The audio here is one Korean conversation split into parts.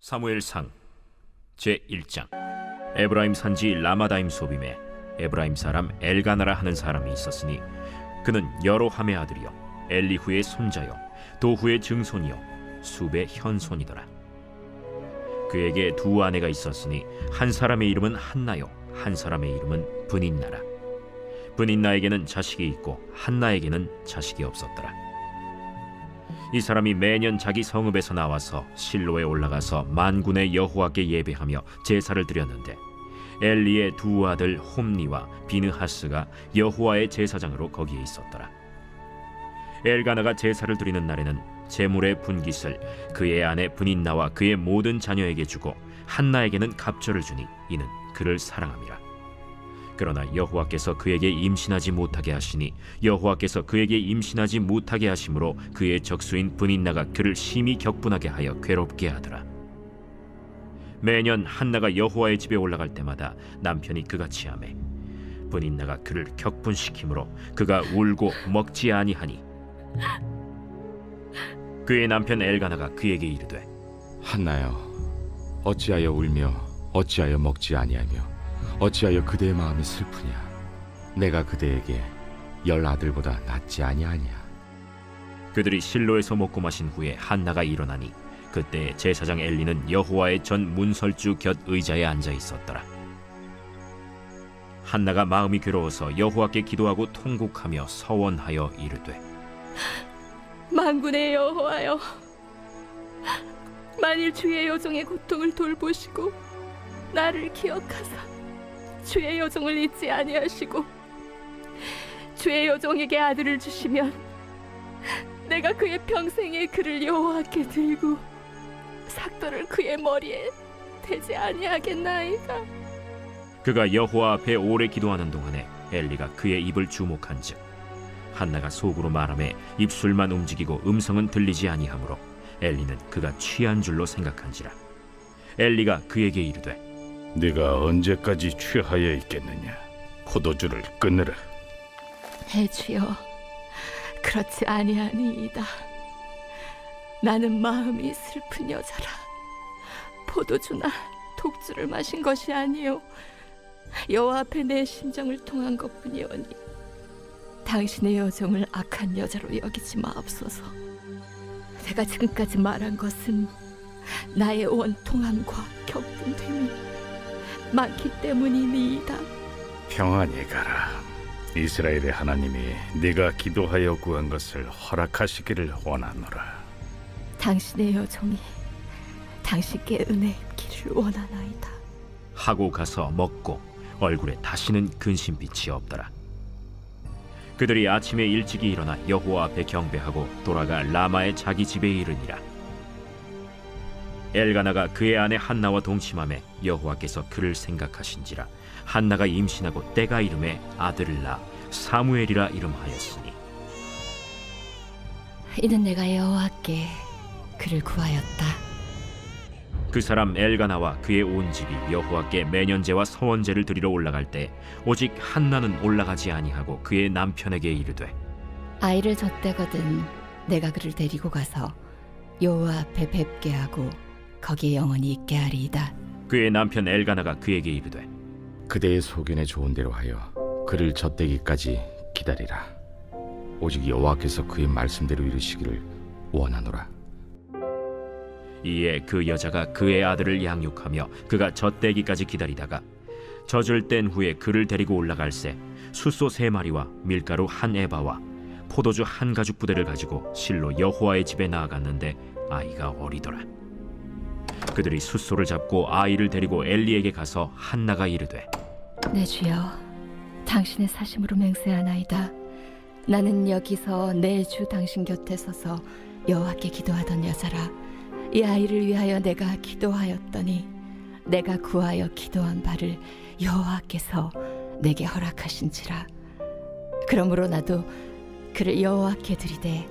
사무엘상 제1장. 에브라임 산지 라마다임 소빔에 에브라임 사람 엘가나라 하는 사람이 있었으니 그는 여로함의 아들이요 엘리후의 손자요 도후의 증손이요 숲의 현손이더라. 그에게 두 아내가 있었으니 한 사람의 이름은 한나요 한 사람의 이름은 브닌나라. 브닌나에게는 자식이 있고 한나에게는 자식이 없었더라. 이 사람이 매년 자기 성읍에서 나와서 실로에 올라가서 만군의 여호와께 예배하며 제사를 드렸는데 엘리의 두 아들 홈니와 비느하스가 여호와의 제사장으로 거기에 있었더라. 엘가나가 제사를 드리는 날에는 제물의 분깃을 그의 아내 브닌나와 그의 모든 자녀에게 주고 한나에게는 갑절을 주니 이는 그를 사랑함이라. 그러나 여호와께서 그에게 임신하지 못하게 하시니 여호와께서 그에게 임신하지 못하게 하심으로 그의 적수인 브닌나가 그를 심히 격분하게 하여 괴롭게 하더라. 매년 한나가 여호와의 집에 올라갈 때마다 남편이 그같이 하매 브닌나가 그를 격분시키므로 그가 울고 먹지 아니하니 그의 남편 엘가나가 그에게 이르되 한나여, 어찌하여 울며 어찌하여 먹지 아니하며 어찌하여 그대의 마음이 슬프냐? 내가 그대에게 10 아들보다 낫지 아니하냐? 그들이 실로에서 먹고 마신 후에 한나가 일어나니 그때 제사장 엘리는 여호와의 전 문설주 곁 의자에 앉아 있었더라. 한나가 마음이 괴로워서 여호와께 기도하고 통곡하며 서원하여 이르되 만군의 여호와여, 만일 주의 여종의 고통을 돌보시고 나를 기억하사 주의 여종을 잊지 아니하시고 주의 여종에게 아들을 주시면 내가 그의 평생에 그를 여호와께 들고 삭도를 그의 머리에 대지 아니하겠나이까. 그가 여호와 앞에 오래 기도하는 동안에 엘리가 그의 입을 주목한즉 한나가 속으로 말하매 입술만 움직이고 음성은 들리지 아니하므로 엘리는 그가 취한 줄로 생각한지라. 엘리가 그에게 이르되 네가 언제까지 취하여 있겠느냐? 포도주를 끊으라. 내 주여, 그렇지 아니하니이다. 나는 마음이 슬픈 여자라. 포도주나 독주를 마신 것이 아니요 여호와 앞에 내 심정을 통한 것뿐이오니 당신의 여종을 악한 여자로 여기지 마옵소서. 내가 지금까지 말한 것은 나의 원통함과 격분됨이 많기 때문이니이다. 평안히 가라. 이스라엘의 하나님이 네가 기도하여 구한 것을 허락하시기를 원하노라. 당신의 여종이 당신께 은혜 입기를 원하나이다. 하고 가서 먹고 얼굴에 다시는 근심빛이 없더라. 그들이 아침에 일찍이 일어나 여호와 앞에 경배하고 돌아가 라마의 자기 집에 이르니라. 엘가나가 그의 아내 한나와 동침하매 여호와께서 그를 생각하신지라. 한나가 임신하고 때가 이름에 아들을 낳아 사무엘이라 이름하였으니 이는 내가 여호와께 그를 구하였다. 그 사람 엘가나와 그의 온 집이 여호와께 매년제와 서원제를 드리러 올라갈 때 오직 한나는 올라가지 아니하고 그의 남편에게 이르되 아이를 젖대거든 내가 그를 데리고 가서 여호와 앞에 뵙게 하고 거기에 영원히 있게 하리이다. 그의 남편 엘가나가 그에게 이르되 그대의 소견에 좋은 대로 하여 그를 젖대기까지 기다리라. 오직 여호와께서 그의 말씀대로 이루시기를 원하노라. 이에 그 여자가 그의 아들을 양육하며 그가 젖대기까지 기다리다가 젖을 뗀 후에 그를 데리고 올라갈새 숫소 3마리와 밀가루 1에바와 포도주 1가죽 부대를 가지고 실로 여호와의 집에 나아갔는데 아이가 어리더라. 그들이 숫소를 잡고 아이를 데리고 엘리에게 가서 한나가 이르되 내 주여, 당신의 사심으로 맹세하나이다. 나는 여기서 내 주 당신 곁에 서서 여호와께 기도하던 여자라. 이 아이를 위하여 내가 기도하였더니 내가 구하여 기도한 바를 여호와께서 내게 허락하신지라. 그러므로 나도 그를 여호와께 드리되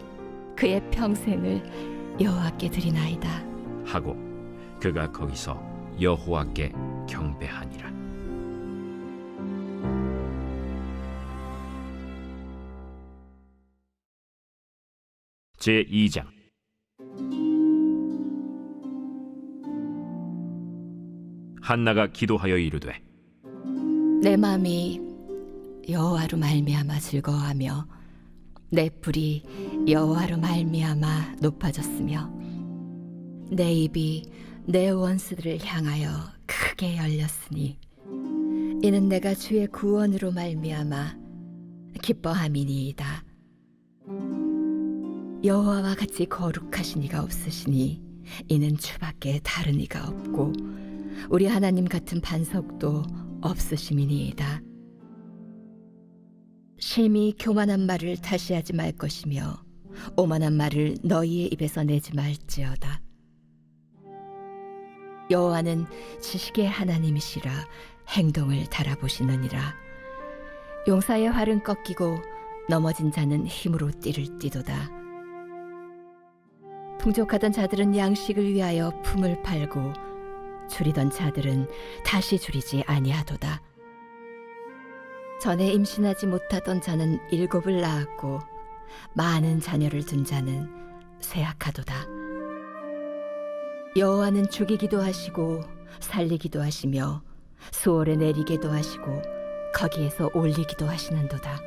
그의 평생을 여호와께 드리나이다 하고 그가 거기서 여호와께 경배하니라. 제2장. 한나가 기도하여 이르되 내 마음이 여호와로 말미암아 즐거워하며 내 뿔이 여호와로 말미암아 높아졌으며 내 입이 내 원수들을 향하여 크게 열렸으니 이는 내가 주의 구원으로 말미암아 기뻐함이니이다. 여호와와 같이 거룩하신 이가 없으시니 이는 주밖에 다른 이가 없고 우리 하나님 같은 반석도 없으심이니이다. 심히 교만한 말을 다시 하지 말 것이며 오만한 말을 너희의 입에서 내지 말지어다. 여호와는 지식의 하나님이시라 행동을 달아보시느니라. 용사의 활은 꺾이고 넘어진 자는 힘으로 띠를 띠도다. 풍족하던 자들은 양식을 위하여 품을 팔고 줄이던 자들은 다시 줄이지 아니하도다. 전에 임신하지 못하던 자는 7을 낳았고 많은 자녀를 둔 자는 쇠약하도다. 여호와는 죽이기도 하시고 살리기도 하시며 수월에 내리기도 하시고 거기에서 올리기도 하시는도다.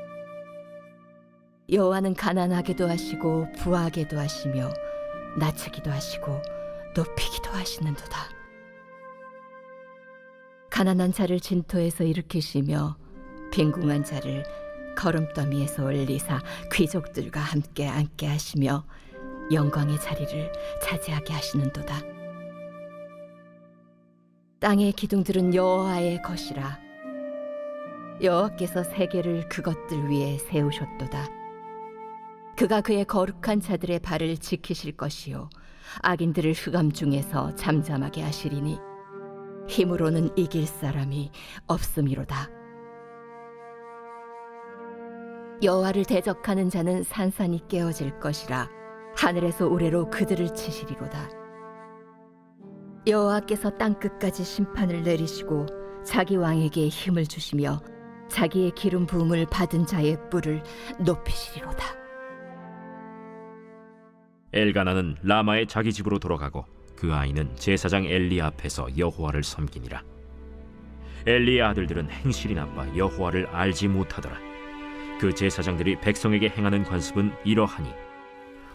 여호와는 가난하게도 하시고 부하게도 하시며 낮추기도 하시고 높이기도 하시는도다. 가난한 자를 진토에서 일으키시며 빈궁한 자를 거름더미에서 올리사 귀족들과 함께 앉게 하시며 영광의 자리를 차지하게 하시는도다. 땅의 기둥들은 여호와의 것이라. 여호와께서 세계를 그것들 위에 세우셨도다. 그가 그의 거룩한 자들의 발을 지키실 것이요 악인들을 흑암 중에서 잠잠하게 하시리니 힘으로는 이길 사람이 없음이로다. 여호와를 대적하는 자는 산산이 깨어질 것이라. 하늘에서 우레로 그들을 치시리로다. 여호와께서 땅끝까지 심판을 내리시고 자기 왕에게 힘을 주시며 자기의 기름 부음을 받은 자의 뿔을 높이시리로다. 엘가나는 라마의 자기 집으로 돌아가고 그 아이는 제사장 엘리 앞에서 여호와를 섬기니라. 엘리의 아들들은 행실이 나빠 여호와를 알지 못하더라. 그 제사장들이 백성에게 행하는 관습은 이러하니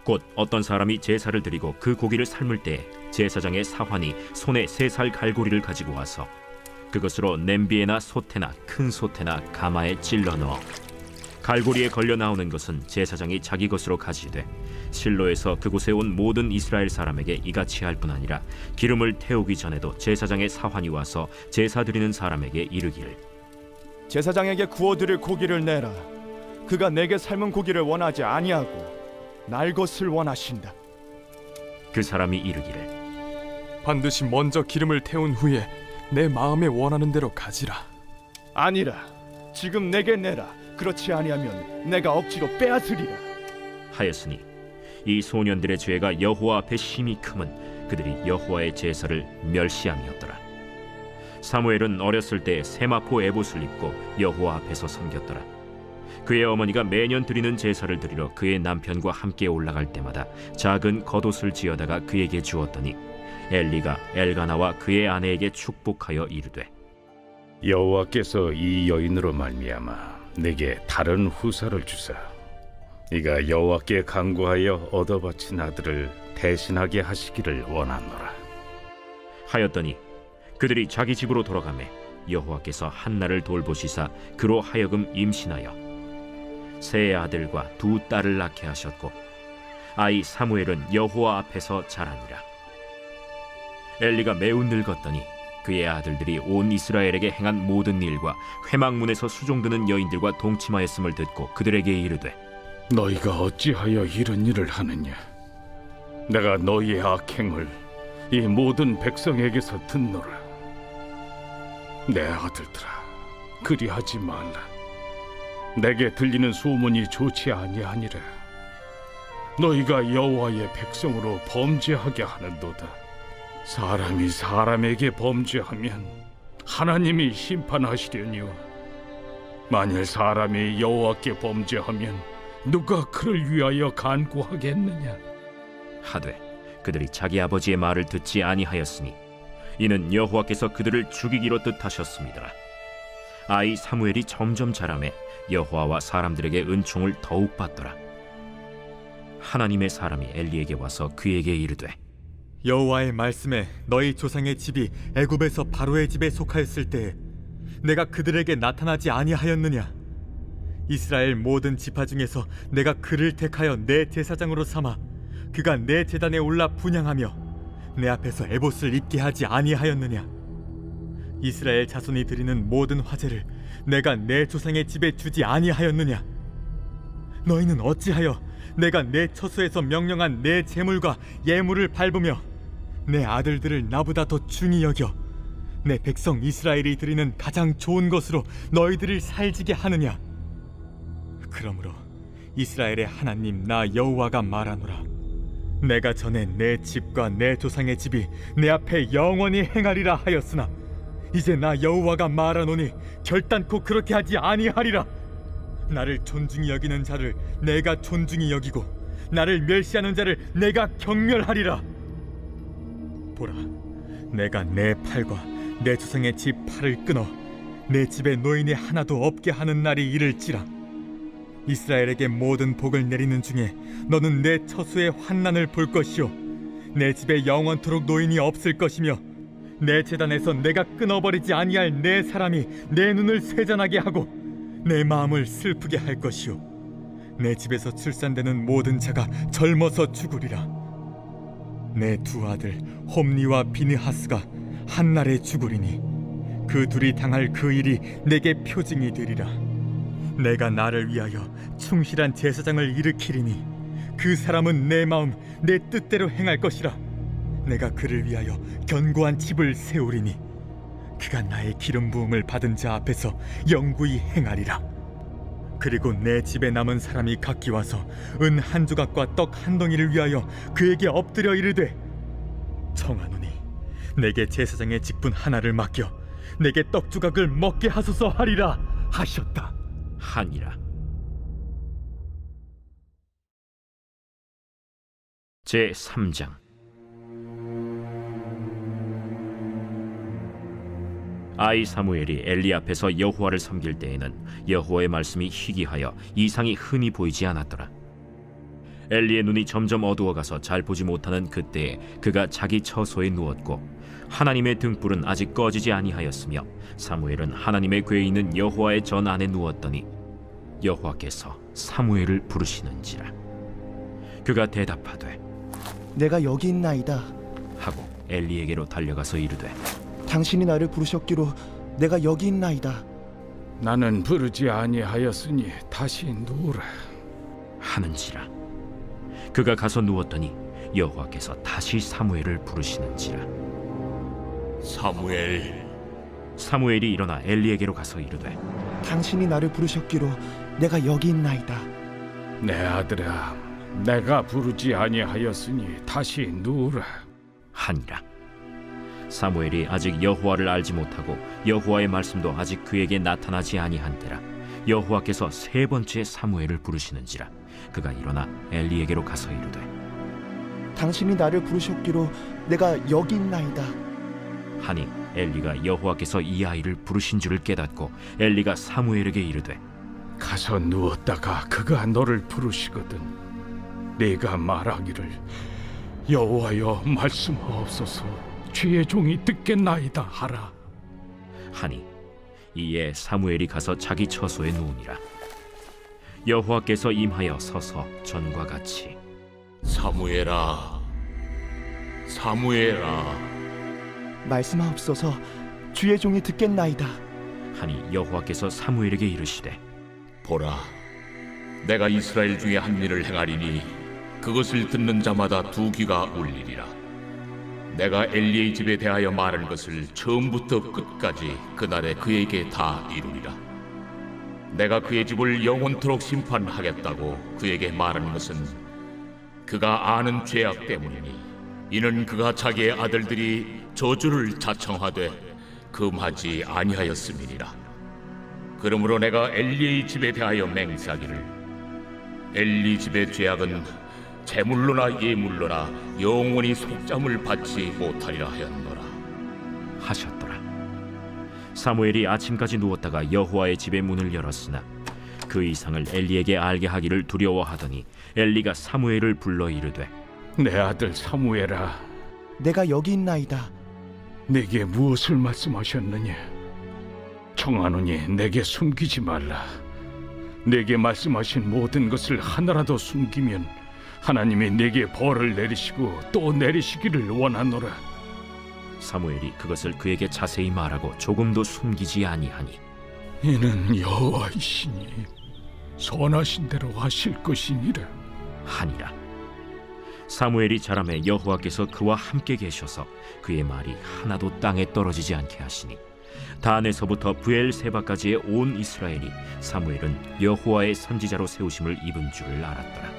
곧 어떤 사람이 제사를 드리고 그 고기를 삶을 때에 제사장의 사환이 손에 3살 갈고리를 가지고 와서 그것으로 냄비에나 솥에나 큰 솥에나 가마에 찔러 넣어 갈고리에 걸려 나오는 것은 제사장이 자기 것으로 가지되 실로에서 그곳에 온 모든 이스라엘 사람에게 이같이 할 뿐 아니라 기름을 태우기 전에도 제사장의 사환이 와서 제사 드리는 사람에게 이르기를 제사장에게 구워드릴 고기를 내라. 그가 내게 삶은 고기를 원하지 아니하고 날 것을 원하신다. 그 사람이 이르기를 반드시 먼저 기름을 태운 후에 내 마음에 원하는 대로 가지라. 아니라 지금 내게 내라. 그렇지 아니하면 내가 억지로 빼앗으리라. 하였으니 이 소년들의 죄가 여호와 앞에 심히 크면 그들이 여호와의 제사를 멸시함이었더라. 사무엘은 어렸을 때 세마포 에봇을 입고 여호와 앞에서 섬겼더라. 그의 어머니가 매년 드리는 제사를 드리러 그의 남편과 함께 올라갈 때마다 작은 겉옷을 지어다가 그에게 주었더니 엘리가 엘가나와 그의 아내에게 축복하여 이르되 여호와께서 이 여인으로 말미암아 내게 다른 후사를 주사 이가 여호와께 간구하여 얻어바친 아들을 대신하게 하시기를 원하노라. 하였더니 그들이 자기 집으로 돌아가매 여호와께서 한나를 돌보시사 그로 하여금 임신하여 세 아들과 2 딸을 낳게 하셨고 아이 사무엘은 여호와 앞에서 자라니라. 엘리가 매우 늙었더니 그의 아들들이 온 이스라엘에게 행한 모든 일과 회막문에서 수종드는 여인들과 동침하였음을 듣고 그들에게 이르되 너희가 어찌하여 이런 일을 하느냐? 내가 너희의 악행을 이 모든 백성에게서 듣노라. 내 아들들아, 그리하지 말라. 내게 들리는 소문이 좋지 아니하니라. 너희가 여호와의 백성으로 범죄하게 하는도다. 사람이 사람에게 범죄하면 하나님이 심판하시려니와 만일 사람이 여호와께 범죄하면 누가 그를 위하여 간구하겠느냐? 하되 그들이 자기 아버지의 말을 듣지 아니하였으니 이는 여호와께서 그들을 죽이기로 뜻하셨습니다. 아이 사무엘이 점점 자라매 여호와와 사람들에게 은총을 더욱 받더라. 하나님의 사람이 엘리에게 와서 그에게 이르되 여호와의 말씀에 너희 조상의 집이 애굽에서 바로의 집에 속하였을 때에 내가 그들에게 나타나지 아니하였느냐? 이스라엘 모든 지파 중에서 내가 그를 택하여 내 제사장으로 삼아 그가 내 제단에 올라 분향하며 내 앞에서 에봇을 입게 하지 아니하였느냐? 이스라엘 자손이 드리는 모든 화제를 내가 내 조상의 집에 주지 아니하였느냐? 너희는 어찌하여 내가 내 처소에서 명령한 내 제물과 예물을 밟으며 내 아들들을 나보다 더 중히 여겨 내 백성 이스라엘이 드리는 가장 좋은 것으로 너희들을 살지게 하느냐? 그러므로 이스라엘의 하나님 나 여호와가 말하노라. 내가 전에 내 집과 내 조상의 집이 내 앞에 영원히 행하리라 하였으나 이제 나 여호와가 말하노니 결단코 그렇게 하지 아니하리라. 나를 존중히 여기는 자를 내가 존중히 여기고 나를 멸시하는 자를 내가 경멸하리라. 보라, 내가 내 팔과 내 조상의 집 팔을 끊어 내 집에 노인이 하나도 없게 하는 날이 이를지라. 이스라엘에게 모든 복을 내리는 중에 너는 내 처소의 환난을 볼 것이요 내 집에 영원토록 노인이 없을 것이며 내 제단에서 내가 끊어버리지 아니할 내 사람이 내 눈을 쇠잔하게 하고 내 마음을 슬프게 할 것이요 내 집에서 출산되는 모든 자가 젊어서 죽으리라. 내 두 아들 홈니와 비느하스가 한날에 죽으리니 그 둘이 당할 그 일이 내게 표징이 되리라. 내가 나를 위하여 충실한 제사장을 일으키리니 그 사람은 내 마음 내 뜻대로 행할 것이라. 내가 그를 위하여 견고한 집을 세우리니 그가 나의 기름 부음을 받은 자 앞에서 영구히 행하리라. 그리고 내 집에 남은 사람이 각기 와서 은 한 조각과 떡 한 덩이를 위하여 그에게 엎드려 이르되 청하노니 내게 제사장의 직분 하나를 맡겨 내게 떡 조각을 먹게 하소서 하리라 하셨다. 하니라. 제 3장. 아이 사무엘이 엘리 앞에서 여호와를 섬길 때에는 여호와의 말씀이 희귀하여 이상이 흔히 보이지 않았더라. 엘리의 눈이 점점 어두워가서 잘 보지 못하는 그때에 그가 자기 처소에 누웠고 하나님의 등불은 아직 꺼지지 아니하였으며 사무엘은 하나님의 궤에 있는 여호와의 전 안에 누웠더니 여호와께서 사무엘을 부르시는지라. 그가 대답하되 내가 여기 있나이다. 하고 엘리에게로 달려가서 이르되 당신이 나를 부르셨기로 내가 여기 있나이다. 나는 부르지 아니하였으니 다시 누우라. 하는지라. 그가 가서 누웠더니 여호와께서 다시 사무엘을 부르시는지라. 사무엘이 일어나 엘리에게로 가서 이르되 당신이 나를 부르셨기로 내가 여기 있나이다. 내 아들아, 내가 부르지 아니하였으니 다시 누우라. 하니라. 사무엘이 아직 여호와를 알지 못하고 여호와의 말씀도 아직 그에게 나타나지 아니한 때라 여호와께서 세 번째 사무엘을 부르시는지라. 그가 일어나 엘리에게로 가서 이르되 당신이 나를 부르셨기로 내가 여기 있나이다. 하니 엘리가 여호와께서 이 아이를 부르신 줄을 깨닫고 엘리가 사무엘에게 이르되 가서 누웠다가 그가 너를 부르시거든 네가 말하기를 여호와여 말씀하옵소서 주의 종이 듣겠나이다 하라. 하니 이에 사무엘이 가서 자기 처소에 누우니라. 여호와께서 임하여 서서 전과 같이 사무엘아, 말씀하옵소서 주의 종이 듣겠나이다. 하니 여호와께서 사무엘에게 이르시되 보라, 내가 이스라엘 중에 한 일을 행하리니 그것을 듣는 자마다 두 귀가 울리리라. 내가 엘리의 집에 대하여 말한 것을 처음부터 끝까지 그날에 그에게 다 이루리라. 내가 그의 집을 영원토록 심판하겠다고 그에게 말한 것은 그가 아는 죄악 때문이니 이는 그가 자기의 아들들이 저주를 자청하되 금하지 아니하였음이니라. 그러므로 내가 엘리의 집에 대하여 맹세하기를 엘리 집의 죄악은 제물로나 예물로나 영원히 속잠을 받지 못하리라 하였노라. 하셨더라. 사무엘이 아침까지 누웠다가 여호와의 집의 문을 열었으나 그 이상을 엘리에게 알게 하기를 두려워하더니 엘리가 사무엘을 불러 이르되 내 아들 사무엘아, 내가 여기 있나이다. 내게 무엇을 말씀하셨느냐? 청하노니 내게 숨기지 말라. 내게 말씀하신 모든 것을 하나라도 숨기면 하나님이 내게 벌을 내리시고 또 내리시기를 원하노라. 사무엘이 그것을 그에게 자세히 말하고 조금도 숨기지 아니하니 이는 여호와이시니 선하신 대로 하실 것이니라. 하니라. 사무엘이 자라매 여호와께서 그와 함께 계셔서 그의 말이 하나도 땅에 떨어지지 않게 하시니 단에서부터 브엘세바까지의 온 이스라엘이 사무엘은 여호와의 선지자로 세우심을 입은 줄을 알았더라.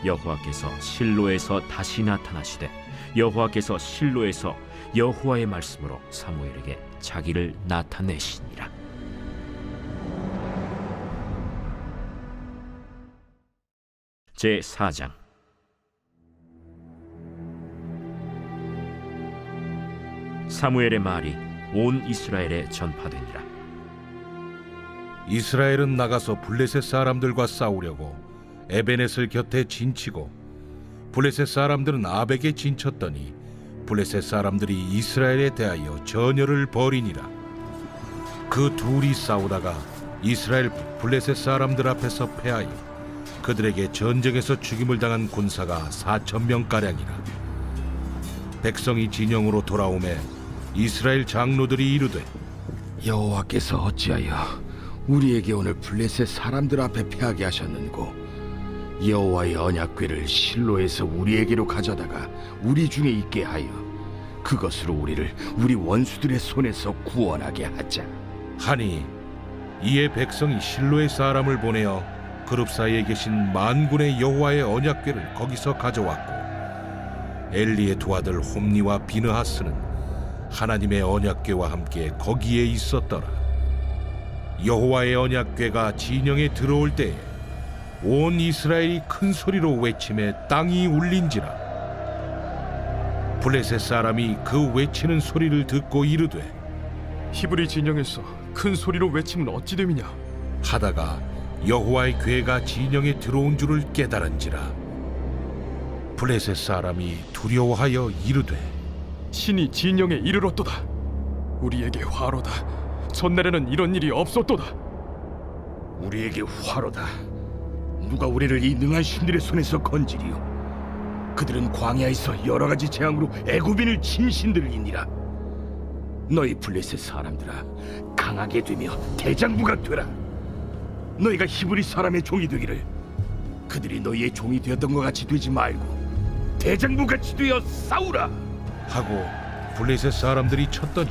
여호와께서 실로에서 다시 나타나시되 여호와께서 실로에서 여호와의 말씀으로 사무엘에게 자기를 나타내시니라. 제 4장. 사무엘의 말이 온 이스라엘에 전파되니라. 이스라엘은 나가서 블레셋 사람들과 싸우려고 에베넷을 곁에 진치고 블레셋 사람들은 아벡에 진쳤더니 블레셋 사람들이 이스라엘에 대하여 전열을 벌이니라. 그 둘이 싸우다가 이스라엘 블레셋 사람들 앞에서 패하여 그들에게 전쟁에서 죽임을 당한 군사가 4,000명가량이라. 백성이 진영으로 돌아오매 이스라엘 장로들이 이르되 여호와께서 어찌하여 우리에게 오늘 블레셋 사람들 앞에 패하게 하셨는고 여호와의 언약궤를 실로에서 우리에게로 가져다가 우리 중에 있게 하여 그것으로 우리를 우리 원수들의 손에서 구원하게 하자 하니 이에 백성이 실로의 사람을 보내어 그룹 사이에 계신 만군의 여호와의 언약궤를 거기서 가져왔고 엘리의 두 아들 홈니와 비느하스는 하나님의 언약궤와 함께 거기에 있었더라. 여호와의 언약궤가 진영에 들어올 때에 온 이스라엘이 큰 소리로 외치매 땅이 울린지라. 블레셋 사람이 그 외치는 소리를 듣고 이르되 히브리 진영에서 큰 소리로 외치면 어찌 됨이냐? 하다가 여호와의 궤가 진영에 들어온 줄을 깨달은지라. 블레셋 사람이 두려워하여 이르되 신이 진영에 이르렀도다. 우리에게 화로다. 전날에는 이런 일이 없었도다. 우리에게 화로다. 누가 우리를 이 능한 신들의 손에서 건지리요? 그들은 광야에서 여러 가지 재앙으로 애굽인을 친 신들이니라. 너희 블레셋 사람들아, 강하게 되며 대장부가 되라. 너희가 히브리 사람의 종이 되기를 그들이 너희의 종이 되었던 것 같이 되지 말고 대장부같이 되어 싸우라 하고 블레셋 사람들이 쳤더니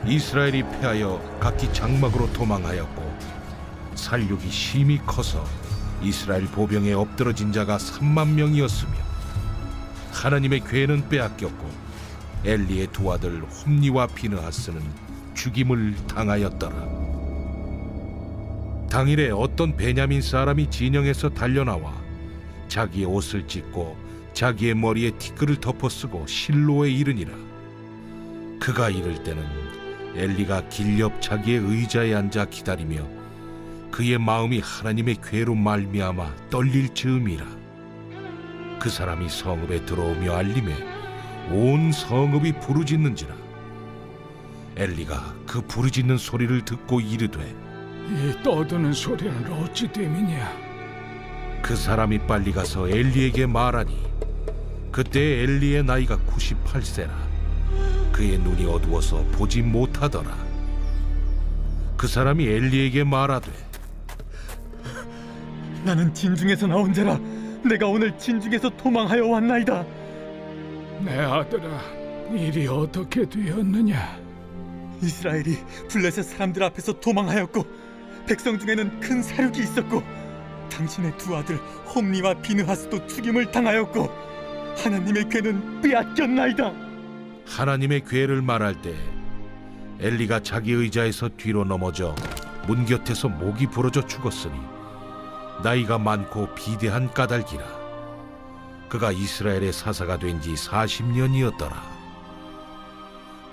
이스라엘이 패하여 각기 장막으로 도망하였고 살육이 심히 커서 이스라엘 보병에 엎드러진 자가 3만 명이었으며 하나님의 궤는 빼앗겼고 엘리의 두 아들 홈니와 비느하스는 죽임을 당하였더라. 당일에 어떤 베냐민 사람이 진영에서 달려나와 자기의 옷을 찢고 자기의 머리에 티끌을 덮어쓰고 실로에 이르니라. 그가 이를 때는 엘리가 길 옆 자기의 의자에 앉아 기다리며 그의 마음이 하나님의 궤로 말미암아 떨릴 즈음이라. 그 사람이 성읍에 들어오며 알림에 온 성읍이 부르짖는지라. 엘리가 그 부르짖는 소리를 듣고 이르되 이 떠드는 소리는 어찌 됨이냐? 그 사람이 빨리 가서 엘리에게 말하니 그때 엘리의 나이가 98세라. 그의 눈이 어두워서 보지 못하더라. 그 사람이 엘리에게 말하되 나는 진중에서 나온 자라. 내가 오늘 진중에서 도망하여 왔나이다. 내 아들아, 일이 어떻게 되었느냐? 이스라엘이 블레셋 사람들 앞에서 도망하였고 백성 중에는 큰 사륙이 있었고 당신의 두 아들 홈니와 비느하스도 죽임을 당하였고 하나님의 궤는 빼앗겼나이다. 하나님의 궤를 말할 때 엘리가 자기 의자에서 뒤로 넘어져 문 곁에서 목이 부러져 죽었으니 나이가 많고 비대한 까닭이라. 그가 이스라엘의 사사가 된 지 40년이었더라.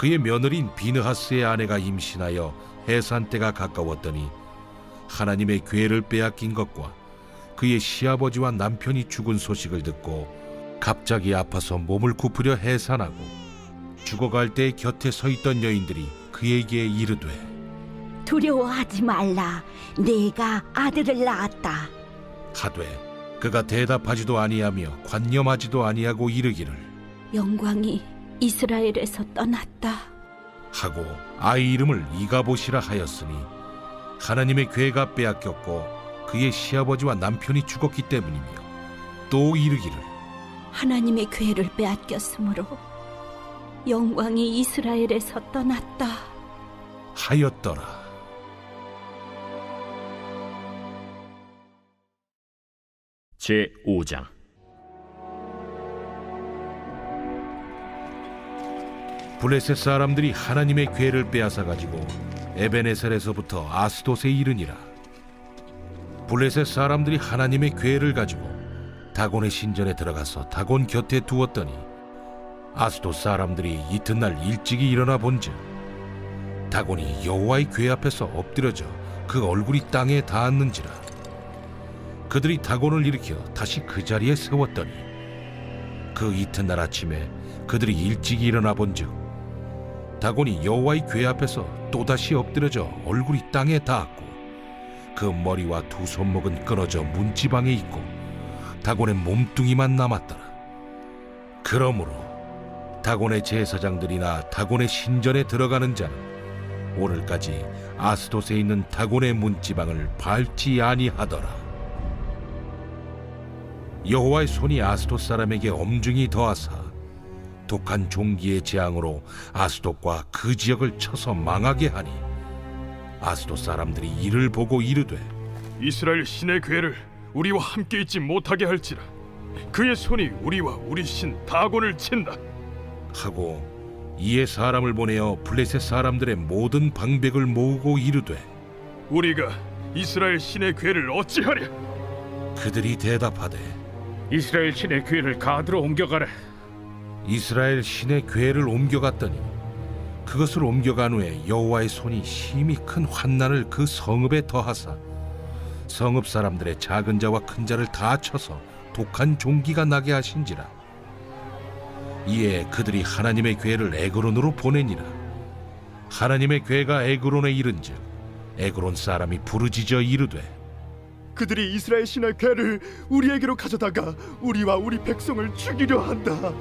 그의 며느리인 비느하스의 아내가 임신하여 해산 때가 가까웠더니 하나님의 궤를 빼앗긴 것과 그의 시아버지와 남편이 죽은 소식을 듣고 갑자기 아파서 몸을 굽으려 해산하고 죽어갈 때 곁에 서 있던 여인들이 그에게 이르되 두려워하지 말라. 내가 아들을 낳았다. 하되 그가 대답하지도 아니하며 관념하지도 아니하고 이르기를 영광이 이스라엘에서 떠났다. 하고 아이 이름을 이가봇이라 하였으니 하나님의 궤가 빼앗겼고 그의 시아버지와 남편이 죽었기 때문이며 또 이르기를 하나님의 궤를 빼앗겼으므로 영광이 이스라엘에서 떠났다. 하였더라. 제5장. 블레셋 사람들이 하나님의 궤를 빼앗아 가지고 에베네셀에서부터 아스돗에 이르니라. 블레셋 사람들이 하나님의 궤를 가지고 다곤의 신전에 들어가서 다곤 곁에 두었더니 아스돗 사람들이 이튿날 일찍이 일어나 본즉 다곤이 여호와의 궤 앞에서 엎드려져 그 얼굴이 땅에 닿았는지라. 그들이 다곤을 일으켜 다시 그 자리에 세웠더니 그 이튿날 아침에 그들이 일찍이 일어나 본즉 다곤이 여호와의 궤 앞에서 또다시 엎드려져 얼굴이 땅에 닿았고 그 머리와 두 손목은 끊어져 문지방에 있고 다곤의 몸뚱이만 남았더라. 그러므로 다곤의 제사장들이나 다곤의 신전에 들어가는 자는 오늘까지 아스돗에 있는 다곤의 문지방을 밟지 아니하더라. 여호와의 손이 아스돗 사람에게 엄중히 더하사 독한 종기의 재앙으로 아스돗과 그 지역을 쳐서 망하게 하니 아스돗 사람들이 이를 보고 이르되 이스라엘 신의 궤를 우리와 함께 있지 못하게 할지라. 그의 손이 우리와 우리 신 다곤을 친다. 하고 이에 사람을 보내어 블레셋 사람들의 모든 방백을 모으고 이르되 우리가 이스라엘 신의 궤를 어찌하랴? 그들이 대답하되 이스라엘 신의 궤를 가드로 옮겨가라. 이스라엘 신의 궤를 옮겨갔더니 그것을 옮겨간 후에 여호와의 손이 심히 큰 환난을 그 성읍에 더하사 성읍 사람들의 작은 자와 큰 자를 다 쳐서 독한 종기가 나게 하신지라. 이에 그들이 하나님의 궤를 에그론으로 보내니라. 하나님의 궤가 에그론에 이른즉 에그론 사람이 부르짖어 이르되 그들이 이스라엘 신의 궤를 우리에게로 가져다가 우리와 우리 백성을 죽이려 한다.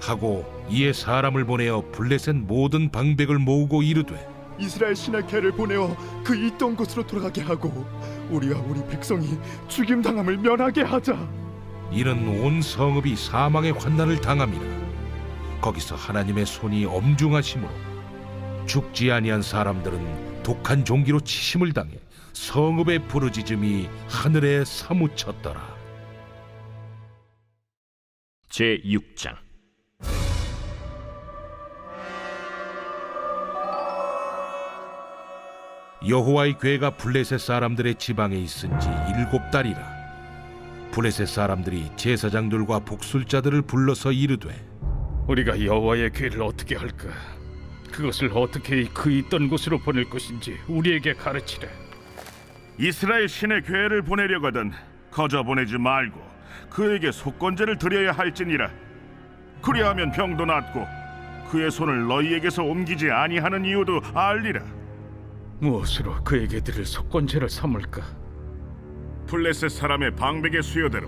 하고 이에 사람을 보내어 블레셋 모든 방백을 모으고 이르되 이스라엘 신의 궤를 보내어 그 있던 곳으로 돌아가게 하고 우리와 우리 백성이 죽임 당함을 면하게 하자. 이는 온 성읍이 사망의 환난을 당함이라. 거기서 하나님의 손이 엄중하심으로 죽지 아니한 사람들은 독한 종기로 치심을 당해 성읍의 부르짖음이 하늘에 사무쳤더라. 제6장. 여호와의 궤가 블레셋 사람들의 지방에 있은지 7달이라. 블레셋 사람들이 제사장들과 복술자들을 불러서 이르되 우리가 여호와의 궤를 어떻게 할까? 그것을 어떻게 그 있던 곳으로 보낼 것인지 우리에게 가르치라. 이스라엘 신의 궤를 보내려거든 거저 보내지 말고 그에게 속건제를 드려야 할지니라. 그리하면 병도 낫고 그의 손을 너희에게서 옮기지 아니하는 이유도 알리라. 무엇으로 그에게 드릴 속건제를 삼을까? 블레셋 사람의 방백의 수요대로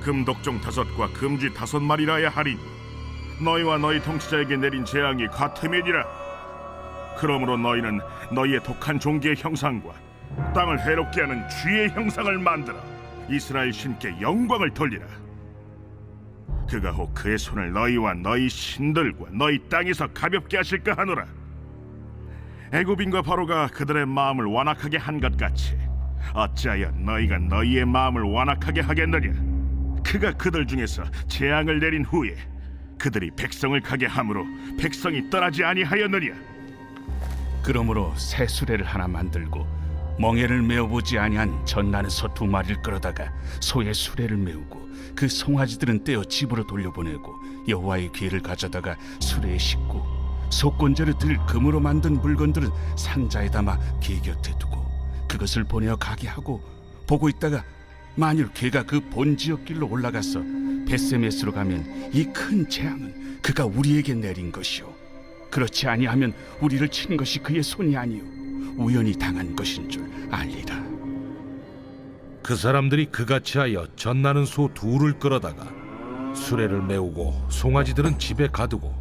금독종 5과 금쥐 5마리라야 하리니 너희와 너희 통치자에게 내린 재앙이 같음이니라. 그러므로 너희는 너희의 독한 종기의 형상과 땅을 해롭게 하는 쥐의 형상을 만들어 이스라엘 신께 영광을 돌리라. 그가 혹 그의 손을 너희와 너희 신들과 너희 땅에서 가볍게 하실까 하노라. 애굽인과 바로가 그들의 마음을 완악하게 한 것 같이 어찌하여 너희가 너희의 마음을 완악하게 하겠느냐. 그가 그들 중에서 재앙을 내린 후에 그들이 백성을 가게 함으로 백성이 떠나지 아니하였느냐. 그러므로 새 수레를 하나 만들고 멍에를 메어보지 아니한 전난에서 2마리를 끌어다가 소의 수레를 메우고 그 송아지들은 떼어 집으로 돌려보내고 여호와의 궤를 가져다가 수레에 싣고 속건제를 드릴 금으로 만든 물건들은 상자에 담아 개 곁에 두고 그것을 보내어 가게 하고 보고 있다가 만일 개가 그 본 지역 길로 올라가서 벳세메스로 가면 이 큰 재앙은 그가 우리에게 내린 것이요 그렇지 아니하면 우리를 친 것이 그의 손이 아니요 우연히 당한 것인 줄 알리라. 그 사람들이 그같이 하여 젖나는 소 둘을 끌어다가 수레를 메우고 송아지들은 집에 가두고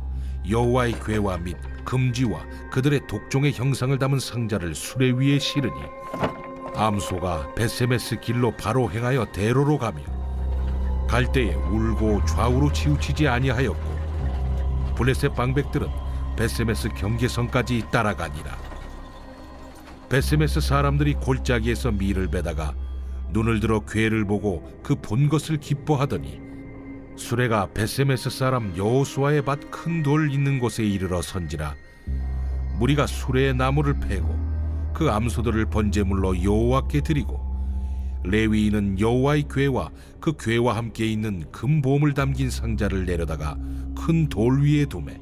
여호와의 궤와 및 금지와 그들의 독종의 형상을 담은 상자를 수레 위에 실으니 암소가 벳세메스 길로 바로 행하여 대로로 가며 갈 때에 울고 좌우로 치우치지 아니하였고 블레셋 방백들은 벳세메스 경계선까지 따라가니라. 벳세메스 사람들이 골짜기에서 밀을 베다가 눈을 들어 궤를 보고 그 본 것을 기뻐하더니 수레가 벳세메스 사람 여호수아의 밭 큰 돌 있는 곳에 이르러 선지라. 무리가 수레의 나무를 패고 그 암소들을 번제물로 여호와께 드리고 레위인은 여호와의 궤와 그 궤와 함께 있는 금보물 담긴 상자를 내려다가 큰 돌 위에 두매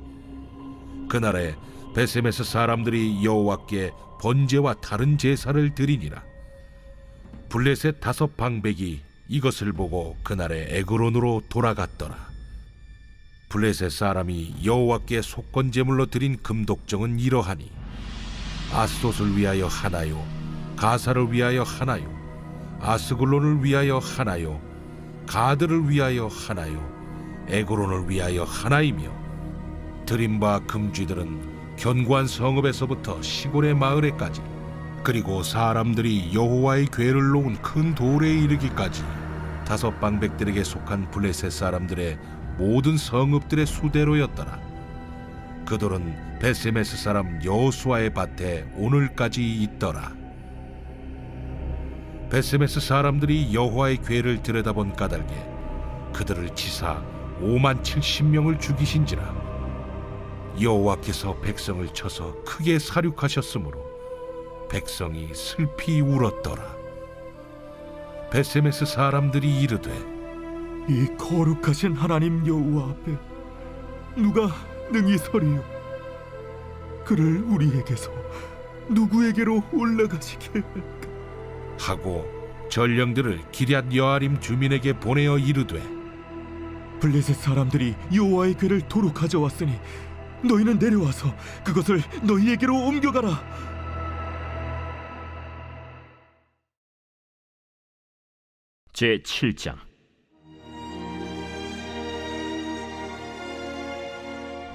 그날에 벳세메스 사람들이 여호와께 번제와 다른 제사를 드리니라. 블레셋 5 방백이 이것을 보고 그날에 에그론으로 돌아갔더라. 블레셋 사람이 여호와께 속건제물로 드린 금독정은 이러하니 아스돗을 위하여 하나요, 가사를 위하여 하나요, 아스글론을 위하여 하나요, 가드를 위하여 하나요, 에그론을 위하여 하나이며 드린 바 금쥐들은 견고한 성읍에서부터 시골의 마을에까지 그리고 사람들이 여호와의 궤를 놓은 큰 돌에 이르기까지 5 방백들에게 속한 블레셋 사람들의 모든 성읍들의 수대로였더라. 그 돌은 벳세메스 사람 여호수아의 밭에 오늘까지 있더라. 벳세메스 사람들이 여호와의 궤를 들여다본 까닭에 그들을 치사 57,000명을 죽이신지라. 여호와께서 백성을 쳐서 크게 사륙하셨으므로 백성이 슬피 울었더라. 벳세메스 사람들이 이르되 이 거룩하신 하나님 여호와 앞에 누가 능히 서리요? 그를 우리에게서 누구에게로 올라가시게 할까? 하고 전령들을 기럇 여아림 주민에게 보내어 이르되 블레셋 사람들이 여호와의 궤를 도로 가져왔으니 너희는 내려와서 그것을 너희에게로 옮겨가라. 제7장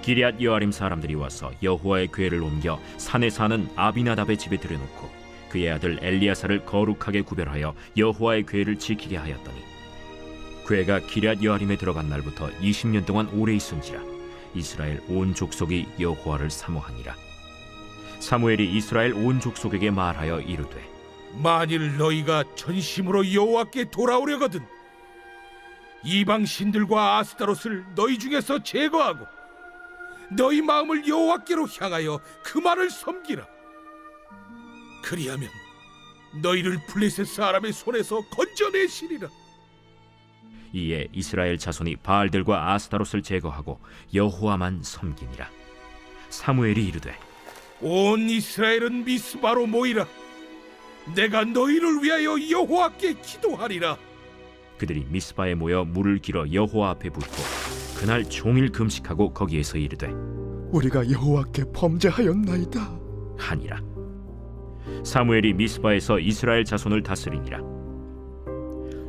기럇 여아림 사람들이 와서 여호와의 궤를 옮겨 산에 사는 아비나답의 집에 들여놓고 그의 아들 엘리야사를 거룩하게 구별하여 여호와의 궤를 지키게 하였더니 궤가 기럇 여아림에 들어간 날부터 20년 동안 오래 있은지라. 이스라엘 온 족속이 여호와를 사모하니라. 사무엘이 이스라엘 온 족속에게 말하여 이르되 만일 너희가 전심으로 여호와께 돌아오려거든 이방 신들과 아스타롯을 너희 중에서 제거하고 너희 마음을 여호와께로 향하여 그만을 섬기라. 그리하면 너희를 블레셋 사람의 손에서 건져내시리라. 이에 이스라엘 자손이 바알들과 아스타롯을 제거하고 여호와만 섬기니라. 사무엘이 이르되 온 이스라엘은 미스바로 모이라. 내가 너희를 위하여 여호와께 기도하리라. 그들이 미스바에 모여 물을 길어 여호와 앞에 붓고 그날 종일 금식하고 거기에서 이르되 우리가 여호와께 범죄하였나이다 하니라. 사무엘이 미스바에서 이스라엘 자손을 다스리니라.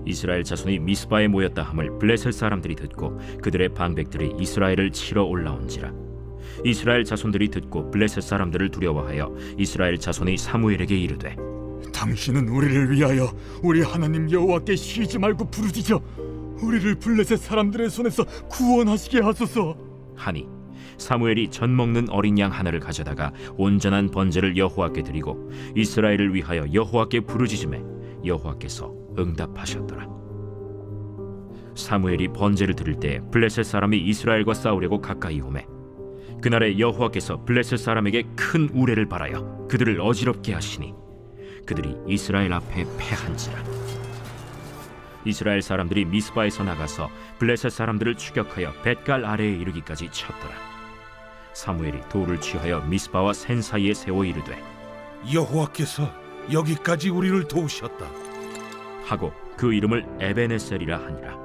이스라엘 자손이 미스바에 모였다 함을 블레셋 사람들이 듣고 그들의 방백들이 이스라엘을 치러 올라온지라. 이스라엘 자손들이 듣고 블레셋 사람들을 두려워하여 이스라엘 자손이 사무엘에게 이르되 당신은 우리를 위하여 우리 하나님 여호와께 쉬지 말고 부르짖어 우리를 블레셋 사람들의 손에서 구원하시게 하소서 하니 사무엘이 젖 먹는 어린 양 하나를 가져다가 온전한 번제를 여호와께 드리고 이스라엘을 위하여 여호와께 부르짖음에 여호와께서 응답하셨더라. 사무엘이 번제를 드릴 때 블레셋 사람이 이스라엘과 싸우려고 가까이 오매 그날에 여호와께서 블레셋 사람에게 큰 우레를 발하여 그들을 어지럽게 하시니 그들이 이스라엘 앞에 패한지라. 이스라엘 사람들이 미스바에서 나가서 블레셋 사람들을 추격하여 벳갈 아래에 이르기까지 쳤더라. 사무엘이 돌을 취하여 미스바와 센 사이에 세워 이르되 여호와께서 여기까지 우리를 도우셨다 하고 그 이름을 에베네셀이라 하니라.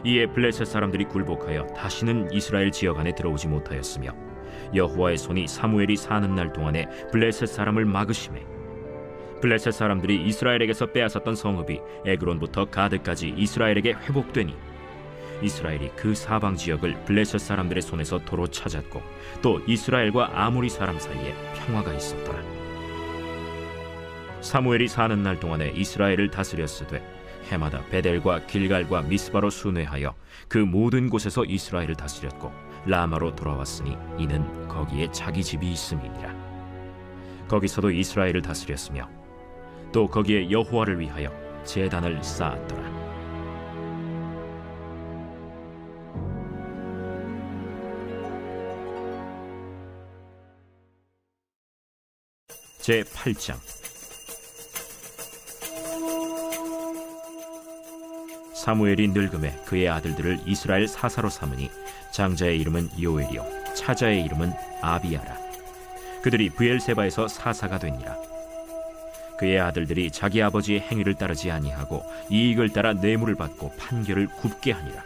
이에 블레셋 사람들이 굴복하여 다시는 이스라엘 지역 안에 들어오지 못하였으며 여호와의 손이 사무엘이 사는 날 동안에 블레셋 사람을 막으심에 블레셋 사람들이 이스라엘에게서 빼앗았던 성읍이 에그론부터 가드까지 이스라엘에게 회복되니 이스라엘이 그 사방 지역을 블레셋 사람들의 손에서 도로 찾았고 또 이스라엘과 아모리 사람 사이에 평화가 있었더라. 사무엘이 사는 날 동안에 이스라엘을 다스렸으되 해마다 베델과 길갈과 미스바로 순회하여 그 모든 곳에서 이스라엘을 다스렸고 라마로 돌아왔으니 이는 거기에 자기 집이 있음이니라. 거기서도 이스라엘을 다스렸으며 또 거기에 여호와를 위하여 제단을 쌓았더라. 제 8장. 사무엘이 늙음에 그의 아들들을 이스라엘 사사로 삼으니 장자의 이름은 요엘이요 차자의 이름은 아비야라. 그들이 브엘세바에서 사사가 되니라. 그의 아들들이 자기 아버지의 행위를 따르지 아니하고 이익을 따라 뇌물을 받고 판결을 굽게 하니라.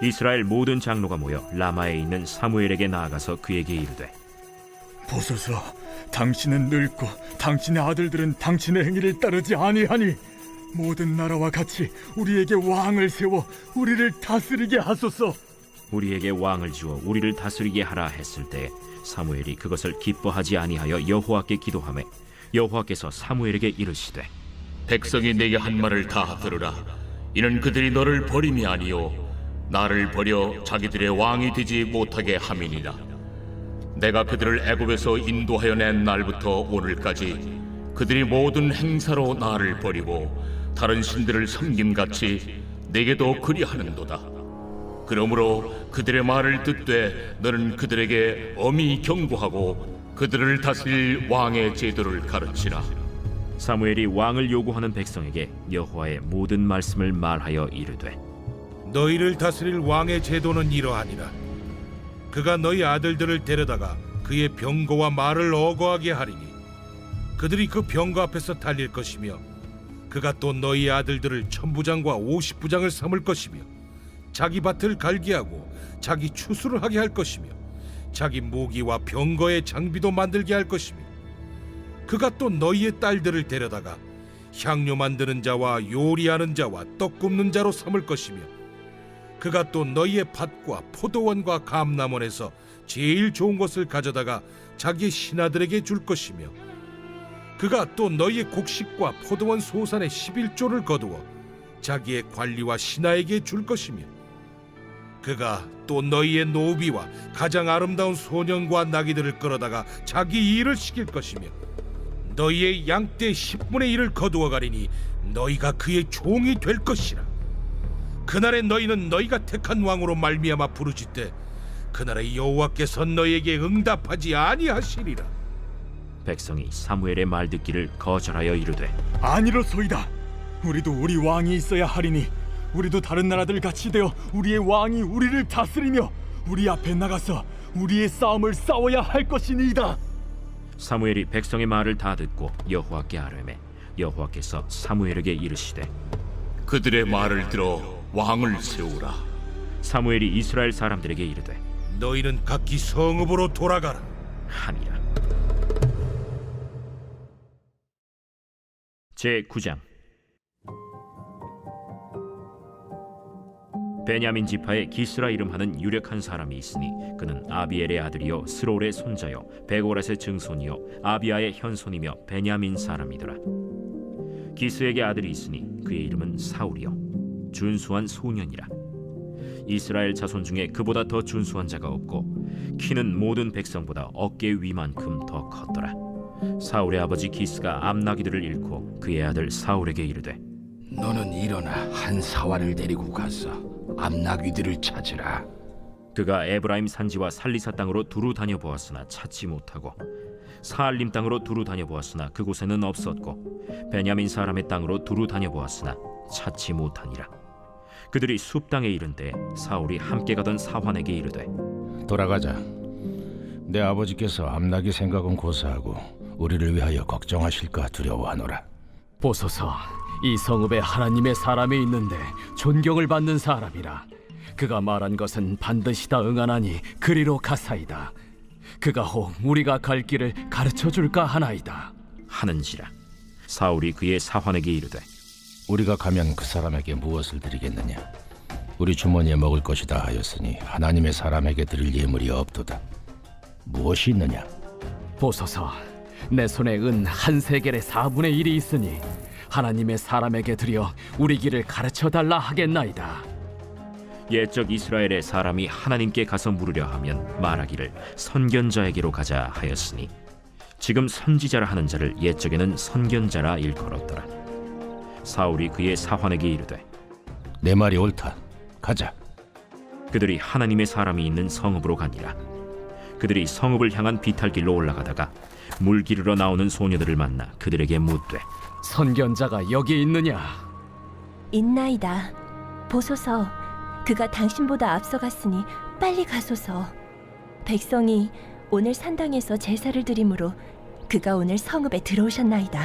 이스라엘 모든 장로가 모여 라마에 있는 사무엘에게 나아가서 그에게 이르되 보소서, 당신은 늙고 당신의 아들들은 당신의 행위를 따르지 아니하니 모든 나라와 같이 우리에게 왕을 세워 우리를 다스리게 하소서. 우리에게 왕을 주어 우리를 다스리게 하라 했을 때 사무엘이 그것을 기뻐하지 아니하여 여호와께 기도하매 여호와께서 사무엘에게 이르시되 백성이 내게 한 말을 다 들으라. 이는 그들이 너를 버림이 아니요 나를 버려 자기들의 왕이 되지 못하게 함이니라. 내가 그들을 애굽에서 인도하여 낸 날부터 오늘까지 그들이 모든 행사로 나를 버리고 다른 신들을 섬김같이 내게도 그리하는도다. 그러므로 그들의 말을 듣되 너는 그들에게 엄히 경고하고 그들을 다스릴 왕의 제도를 가르치라. 사무엘이 왕을 요구하는 백성에게 여호와의 모든 말씀을 말하여 이르되 너희를 다스릴 왕의 제도는 이러하니라. 그가 너희 아들들을 데려다가 그의 병거와 말을 어거하게 하리니 그들이 그 병거 앞에서 달릴 것이며 그가 또 너희 아들들을 1000부장과 50부장을 삼을 것이며 자기 밭을 갈게 하고 자기 추수를 하게 할 것이며 자기 모기와 병거의 장비도 만들게 할 것이며 그가 또 너희의 딸들을 데려다가 향료 만드는 자와 요리하는 자와 떡 굽는 자로 삼을 것이며 그가 또 너희의 밭과 포도원과 감람원에서 제일 좋은 것을 가져다가 자기의 신하들에게 줄 것이며 그가 또 너희의 곡식과 포도원 소산의 11조를 거두어 자기의 관리와 신하에게 줄 것이며 그가 또 너희의 노비와 가장 아름다운 소년과 나귀들을 끌어다가 자기 일을 시킬 것이며 너희의 양떼 10분의 1을 거두어 가리니 너희가 그의 종이 될 것이라. 그날에 너희는 너희가 택한 왕으로 말미암아 부르짖되 그날에 여호와께서 너희에게 응답하지 아니하시리라. 백성이 사무엘의 말 듣기를 거절하여 이르되 아니로소이다. 우리도 우리 왕이 있어야 하리니 우리도 다른 나라들 같이 되어 우리의 왕이 우리를 다스리며 우리 앞에 나가서 우리의 싸움을 싸워야 할 것이니이다. 사무엘이 백성의 말을 다 듣고 여호와께 아뢰매 여호와께서 사무엘에게 이르시되 그들의 말을 들어 왕을 세우라. 사무엘이 이스라엘 사람들에게 이르되 너희는 각기 성읍으로 돌아가라 하니라. 제 9장. 베냐민 지파에 기스라 이름하는 유력한 사람이 있으니 그는 아비엘의 아들이요 스롤의 손자요 베고랏의 증손이요 아비아의 현손이며 베냐민 사람이더라. 기스에게 아들이 있으니 그의 이름은 사울이요 준수한 소년이라. 이스라엘 자손 중에 그보다 더 준수한 자가 없고 키는 모든 백성보다 어깨 위만큼 더 컸더라. 사울의 아버지 기스가 암나기들을 잃고 그의 아들 사울에게 이르되 너는 일어나 한 사활을 데리고 가서 암나귀들을 찾으라. 그가 에브라임 산지와 살리사 땅으로 두루 다녀보았으나 찾지 못하고 사알림 땅으로 두루 다녀보았으나 그곳에는 없었고 베냐민 사람의 땅으로 두루 다녀보았으나 찾지 못하니라. 그들이 숲 땅에 이른 때 사울이 함께 가던 사환에게 이르되 돌아가자. 내 아버지께서 암나기 생각은 고사하고 우리를 위하여 걱정하실까 두려워하노라. 보소서, 이 성읍에 하나님의 사람이 있는데 존경을 받는 사람이라. 그가 말한 것은 반드시 다 응하나니 그리로 가사이다. 그가 혹 우리가 갈 길을 가르쳐 줄까 하나이다. 하는지라. 사울이 그의 사환에게 이르되 우리가 가면 그 사람에게 무엇을 드리겠느냐? 우리 주머니에 먹을 것이다 하였으니 하나님의 사람에게 드릴 예물이 없도다. 무엇이 있느냐? 보소서, 내 손에 은 한 세겔의 4분의 1이 있으니 하나님의 사람에게 드려 우리 길을 가르쳐 달라 하겠나이다. 옛적 이스라엘의 사람이 하나님께 가서 물으려 하면 말하기를 선견자에게로 가자 하였으니 지금 선지자라 하는 자를 옛적에는 선견자라 일컬었더라. 사울이 그의 사환에게 이르되 내 말이 옳다. 가자. 그들이 하나님의 사람이 있는 성읍으로 가니라. 그들이 성읍을 향한 비탈길로 올라가다가 물 기르러 나오는 소녀들을 만나 그들에게 묻되 선견자가 여기 있느냐? 있나이다. 보소서, 그가 당신보다 앞서갔으니 빨리 가소서. 백성이 오늘 산당에서 제사를 드리므로 그가 오늘 성읍에 들어오셨나이다.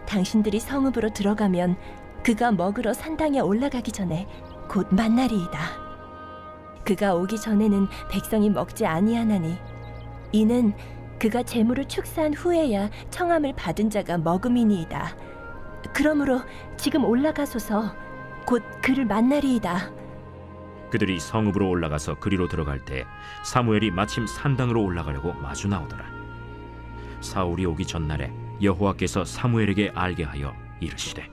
당신들이 성읍으로 들어가면 그가 먹으러 산당에 올라가기 전에 곧 만나리이다. 그가 오기 전에는 백성이 먹지 아니하나니 이는 그가 재물을 축사한 후에야 청함을 받은 자가 먹음이니이다. 그러므로 지금 올라가소서. 곧 그를 만나리이다. 그들이 성읍으로 올라가서 그리로 들어갈 때 사무엘이 마침 산당으로 올라가려고 마주 나오더라. 사울이 오기 전날에 여호와께서 사무엘에게 알게 하여 이르시되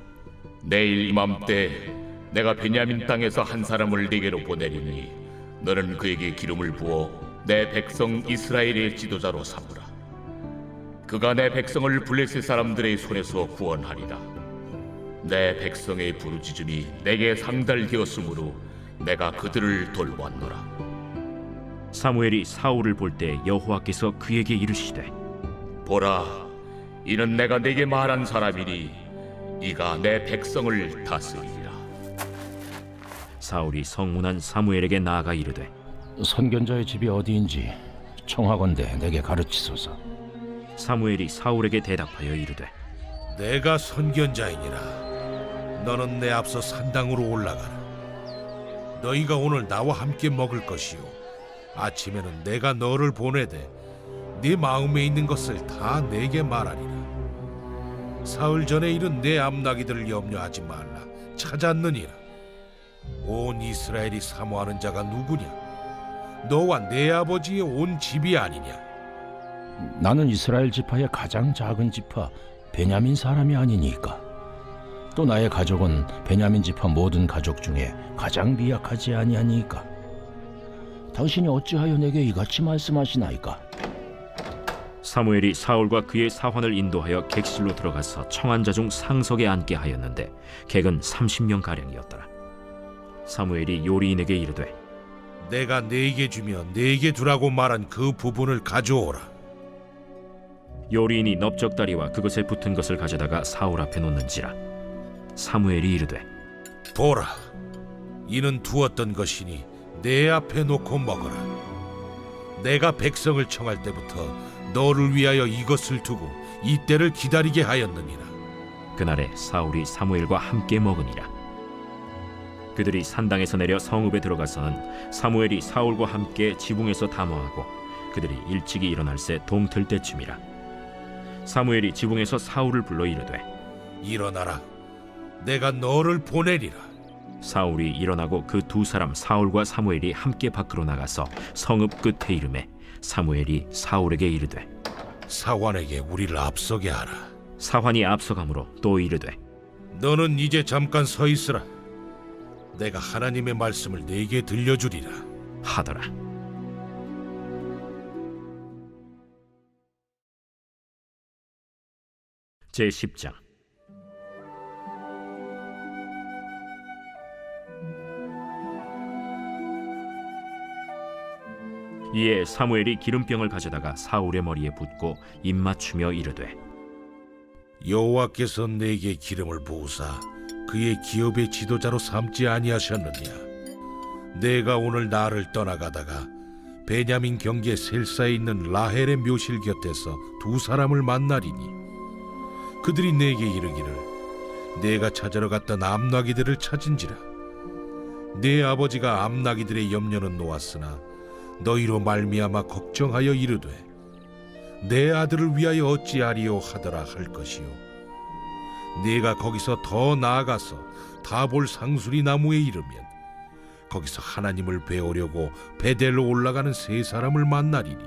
내일 이맘때 내가 베냐민 땅에서 한 사람을 네게로 보내리니 너는 그에게 기름을 부어 내 백성 이스라엘의 지도자로 삼으라. 그가 내 백성을 블레셋 사람들의 손에서 구원하리라. 내 백성의 부르짖음이 내게 상달되었으므로 내가 그들을 돌보았노라. 사무엘이 사울을 볼 때 여호와께서 그에게 이르시되 보라, 이는 내가 네게 말한 사람이니 이가 내 백성을 다스리리라. 사울이 성문한 사무엘에게 나아가 이르되 선견자의 집이 어디인지 청하건대 내게 가르치소서. 사무엘이 사울에게 대답하여 이르되 내가 선견자이니라. 너는 내 앞서 산당으로 올라가라. 너희가 오늘 나와 함께 먹을 것이요 아침에는 내가 너를 보내되 네 마음에 있는 것을 다 내게 말하리라. 사흘 전에 이른 내 암나기들을 염려하지 말라. 찾았느니라. 온 이스라엘이 사모하는 자가 누구냐? 너와 내 아버지의 온 집이 아니냐? 나는 이스라엘 지파의 가장 작은 지파 베냐민 사람이 아니니까. 또 나의 가족은 베냐민 지파 모든 가족 중에 가장 미약하지 아니하니까. 당신이 어찌하여 내게 이같이 말씀하시나이까? 사무엘이 사울과 그의 사환을 인도하여 객실로 들어가서 청한 자 중 상석에 앉게 하였는데 객은 30명 가량이었더라. 사무엘이 요리인에게 이르되 내가 네게 주며 네게 두라고 말한 그 부분을 가져오라. 요리인이 넓적다리와 그것에 붙은 것을 가져다가 사울 앞에 놓는지라. 사무엘이 이르되 보라, 이는 두었던 것이니 내 앞에 놓고 먹어라. 내가 백성을 청할 때부터 너를 위하여 이것을 두고 이때를 기다리게 하였느니라. 그날에 사울이 사무엘과 함께 먹으니라. 그들이 산당에서 내려 성읍에 들어가서는 사무엘이 사울과 함께 지붕에서 담화하고 그들이 일찍이 일어날새 동틀 때쯤이라. 사무엘이 지붕에서 사울을 불러 이르되 일어나라. 내가 너를 보내리라. 사울이 일어나고 그 두 사람 사울과 사무엘이 함께 밖으로 나가서 성읍 끝에 이르매 사무엘이 사울에게 이르되 사환에게 우리를 앞서게 하라. 사환이 앞서가므로 또 이르되 너는 이제 잠깐 서 있으라. 내가 하나님의 말씀을 네게 들려주리라 하더라. 제10장. 이에 사무엘이 기름병을 가져다가 사울의 머리에 붓고 입맞추며 이르되 여호와께서 내게 기름을 부으사 그의 기업의 지도자로 삼지 아니하셨느냐? 내가 오늘 나를 떠나가다가 베냐민 경계 셀사에 있는 라헬의 묘실 곁에서 두 사람을 만나리니 그들이 내게 이르기를 내가 찾으러 갔던 암나기들을 찾은지라. 내 아버지가 암나기들의 염려는 놓았으나 너희로 말미암아 걱정하여 이르되 내 아들을 위하여 어찌하리요 하더라 할 것이요. 내가 거기서 더 나아가서 다볼 상수리 나무에 이르면 거기서 하나님을 배우려고 베델로 올라가는 세 사람을 만나리니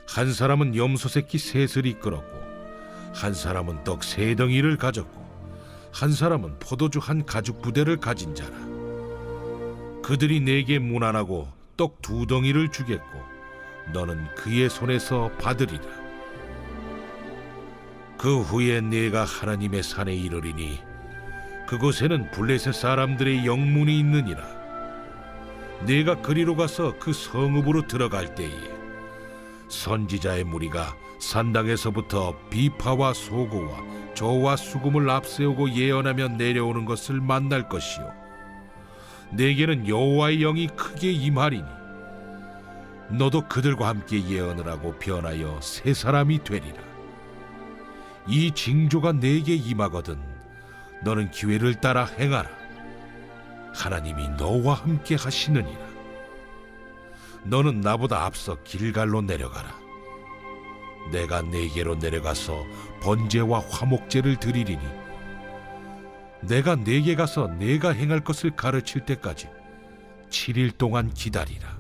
한 사람은 염소 새끼 셋을 이끌었고 한 사람은 떡 세 덩이를 가졌고 한 사람은 포도주 한 가죽 부대를 가진 자라. 그들이 내게 문안하고 떡 두 덩이를 주겠고 너는 그의 손에서 받으리라. 그 후에 내가 하나님의 산에 이르리니 그곳에는 블레셋 사람들의 영문이 있느니라. 내가 그리로 가서 그 성읍으로 들어갈 때에 선지자의 무리가 산당에서부터 비파와 소고와 저와 수금을 앞세우고 예언하며 내려오는 것을 만날 것이요. 내게는 여호와의 영이 크게 임하리니 너도 그들과 함께 예언을 하고 변하여 새 사람이 되리라. 이 징조가 내게 임하거든 너는 기회를 따라 행하라. 하나님이 너와 함께 하시느니라. 너는 나보다 앞서 길갈로 내려가라. 내가 네게로 내려가서 번제와 화목제를 드리리니 내가 네게 가서 내가 행할 것을 가르칠 때까지 7일 동안 기다리라.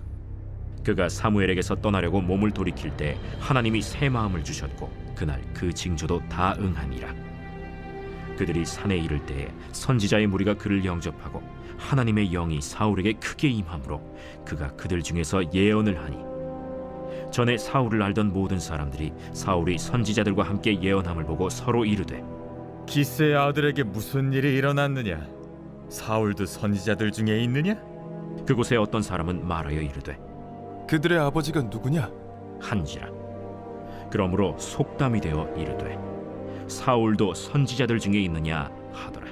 그가 사무엘에게서 떠나려고 몸을 돌이킬 때 하나님이 새 마음을 주셨고 그날 그 징조도 다 응하니라. 그들이 산에 이를 때에 선지자의 무리가 그를 영접하고 하나님의 영이 사울에게 크게 임함으로 그가 그들 중에서 예언을 하니 전에 사울을 알던 모든 사람들이 사울이 선지자들과 함께 예언함을 보고 서로 이르되 기스의 아들에게 무슨 일이 일어났느냐? 사울도 선지자들 중에 있느냐? 그곳에 어떤 사람은 말하여 이르되 그들의 아버지가 누구냐? 한지라. 그러므로 속담이 되어 이르되 사울도 선지자들 중에 있느냐 하더라.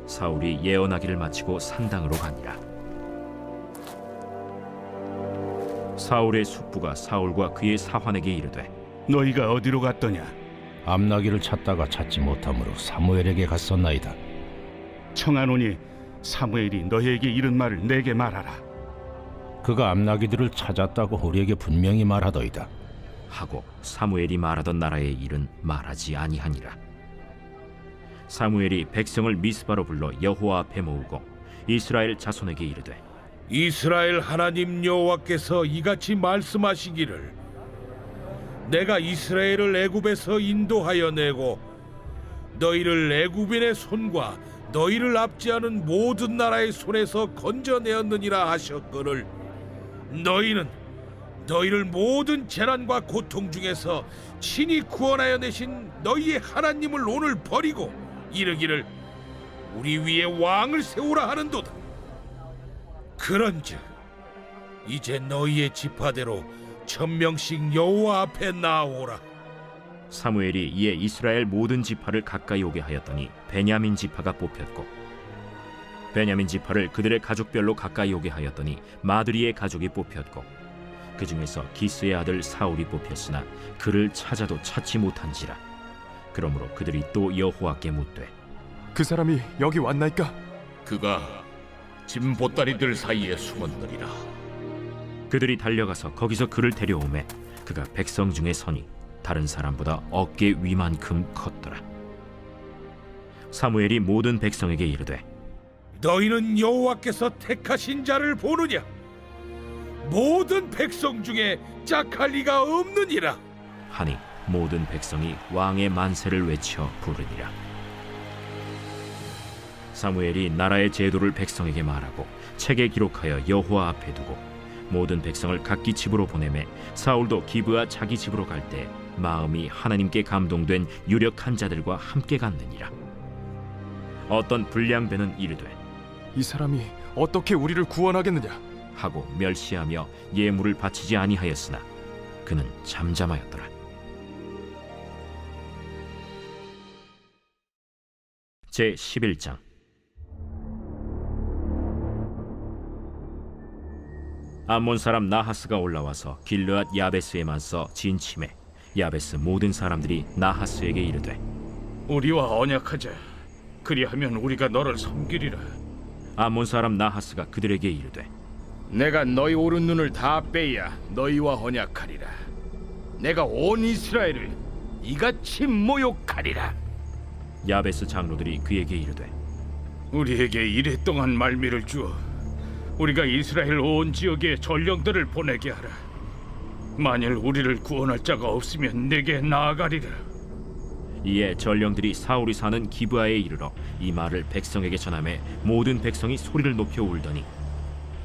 사울이 예언하기를 마치고 산당으로 가니라. 사울의 숙부가 사울과 그의 사환에게 이르되 너희가 어디로 갔더냐? 암나기를 찾다가 찾지 못하므로 사무엘에게 갔었나이다. 청하노니 사무엘이 너희에게 이른 말을 내게 말하라. 그가 암나기들을 찾았다고 우리에게 분명히 말하더이다. 하고 사무엘이 말하던 나라의 일은 말하지 아니하니라. 사무엘이 백성을 미스바로 불러 여호와 앞에 모으고 이스라엘 자손에게 이르되 이스라엘 하나님 여호와께서 이같이 말씀하시기를 내가 이스라엘을 애굽에서 인도하여 내고 너희를 애굽인의 손과 너희를 압제하는 모든 나라의 손에서 건져내었느니라 하셨거늘 너희는 너희를 모든 재난과 고통 중에서 친히 구원하여 내신 너희의 하나님을 오늘 버리고 이르기를 우리 위에 왕을 세우라 하는도다. 그런즉 이제 너희의 지파대로 1000명씩 여호와 앞에 나오라. 사무엘이 이에 이스라엘 모든 지파를 가까이 오게 하였더니 베냐민 지파가 뽑혔고 베냐민 지파를 그들의 가족별로 가까이 오게 하였더니 마드리의 가족이 뽑혔고 그 중에서 기스의 아들 사울이 뽑혔으나 그를 찾아도 찾지 못한지라. 그러므로 그들이 또 여호와께 묻되 그 사람이 여기 왔나이까? 그가 짐 보따리들 사이에 숨었느니라. 그들이 달려가서 거기서 그를 데려오매 그가 백성 중에 서니 다른 사람보다 어깨 위만큼 컸더라. 사무엘이 모든 백성에게 이르되 너희는 여호와께서 택하신 자를 보느냐? 모든 백성 중에 짝할 리가 없느니라. 하니 모든 백성이 왕의 만세를 외쳐 부르니라. 사무엘이 나라의 제도를 백성에게 말하고 책에 기록하여 여호와 앞에 두고 모든 백성을 각기 집으로 보내매 사울도 기브아 자기 집으로 갈 때 마음이 하나님께 감동된 유력한 자들과 함께 갔느니라. 어떤 불량배는 이르되 이 사람이 어떻게 우리를 구원하겠느냐? 하고 멸시하며 예물을 바치지 아니하였으나 그는 잠잠하였더라. 제 11장. 암몬 사람 나하스가 올라와서 길르앗 야베스에 맞서 진침해 야베스 모든 사람들이 나하스에게 이르되 우리와 언약하자. 그리하면 우리가 너를 섬기리라. 암몬 사람 나하스가 그들에게 이르되 내가 너희 오른 눈을 다 빼야 너희와 언약하리라. 내가 온 이스라엘을 이같이 모욕하리라. 야베스 장로들이 그에게 이르되 우리에게 이래 동안 말미를 주어 우리가 이스라엘 온 지역에 전령들을 보내게 하라. 만일 우리를 구원할 자가 없으면 내게 나아가리라. 이에 전령들이 사울이 사는 기브아에 이르러 이 말을 백성에게 전하매 모든 백성이 소리를 높여 울더니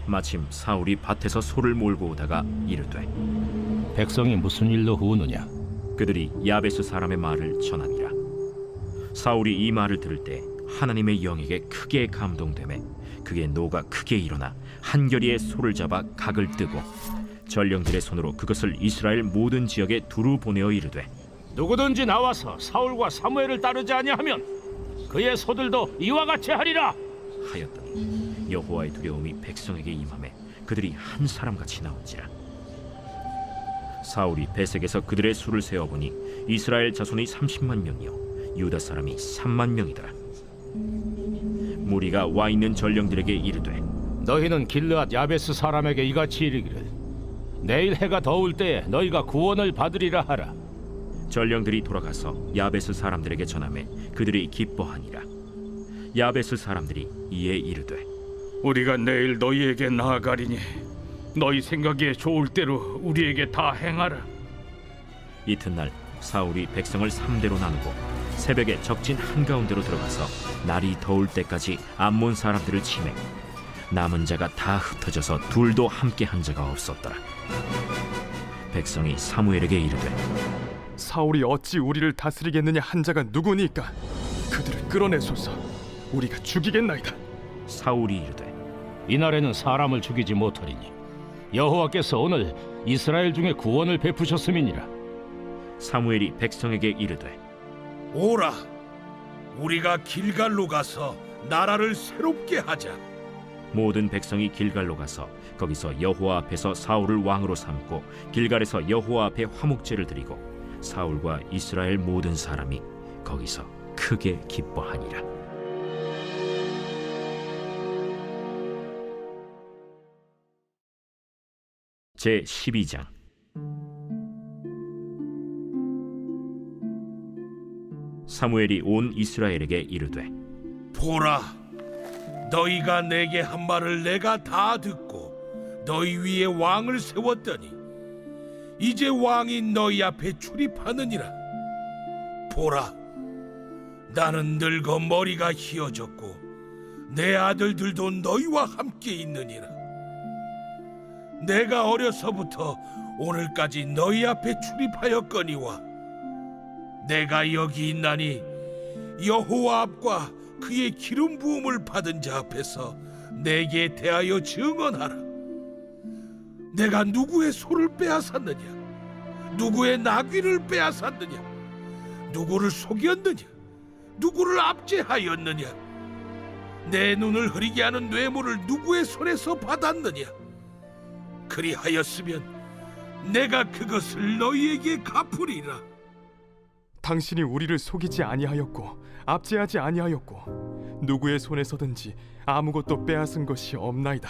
마침 사울이 밭에서 소를 몰고 오다가 이르되 백성이 무슨 일로 우느냐? 그들이 야베스 사람의 말을 전하니라. 사울이 이 말을 들을 때 하나님의 영에게 크게 감동되매 그의 노가 크게 일어나 한결이의 소를 잡아 각을 뜨고 전령들의 손으로 그것을 이스라엘 모든 지역에 두루 보내어 이르되 누구든지 나와서 사울과 사무엘을 따르지 아니하면 그의 소들도 이와 같이 하리라 하였더니 여호와의 두려움이 백성에게 임하매 그들이 한 사람같이 나온지라. 사울이 베색에서 그들의 수를 세어보니 이스라엘 자손이 30만 명이요 유다 사람이 3만 명이더라. 무리가 와 있는 전령들에게 이르되 너희는 길르앗 야베스 사람에게 이같이 이르기를 내일 해가 더울 때에 너희가 구원을 받으리라 하라. 전령들이 돌아가서 야베스 사람들에게 전하매 그들이 기뻐하니라. 야베스 사람들이 이에 이르되 우리가 내일 너희에게 나아가리니 너희 생각에 좋을 대로 우리에게 다 행하라. 이튿날 사울이 백성을 3대로 나누고 새벽에 적진 한가운데로 들어가서 날이 더울 때까지 암몬 사람들을 치매 남은 자가 다 흩어져서 둘도 함께 한 자가 없었더라. 백성이 사무엘에게 이르되 사울이 어찌 우리를 다스리겠느냐 한 자가 누구니까 그들을 끌어내소서. 우리가 죽이겠나이다. 사울이 이르되 이날에는 사람을 죽이지 못하리니 여호와께서 오늘 이스라엘 중에 구원을 베푸셨음이니라. 사무엘이 백성에게 이르되 오라, 우리가 길갈로 가서 나라를 새롭게 하자. 모든 백성이 길갈로 가서 거기서 여호와 앞에서 사울을 왕으로 삼고 길갈에서 여호와 앞에 화목제를 드리고 사울과 이스라엘 모든 사람이 거기서 크게 기뻐하니라. 제 12장. 사무엘이 온 이스라엘에게 이르되 보라, 너희가 내게 한 말을 내가 다 듣고 너희 위에 왕을 세웠더니 이제 왕이 너희 앞에 출입하느니라. 보라, 나는 늙어 머리가 희어졌고 내 아들들도 너희와 함께 있느니라. 내가 어려서부터 오늘까지 너희 앞에 출입하였거니와 내가 여기 있나니 여호와 앞과 그의 기름 부음을 받은 자 앞에서 내게 대하여 증언하라. 내가 누구의 소를 빼앗았느냐? 누구의 나귀를 빼앗았느냐? 누구를 속였느냐? 누구를 압제하였느냐? 내 눈을 흐리게 하는 뇌물을 누구의 손에서 받았느냐? 그리하였으면 내가 그것을 너희에게 갚으리라. 당신이 우리를 속이지 아니하였고 압제하지 아니하였고 누구의 손에서든지 아무것도 빼앗은 것이 없나이다.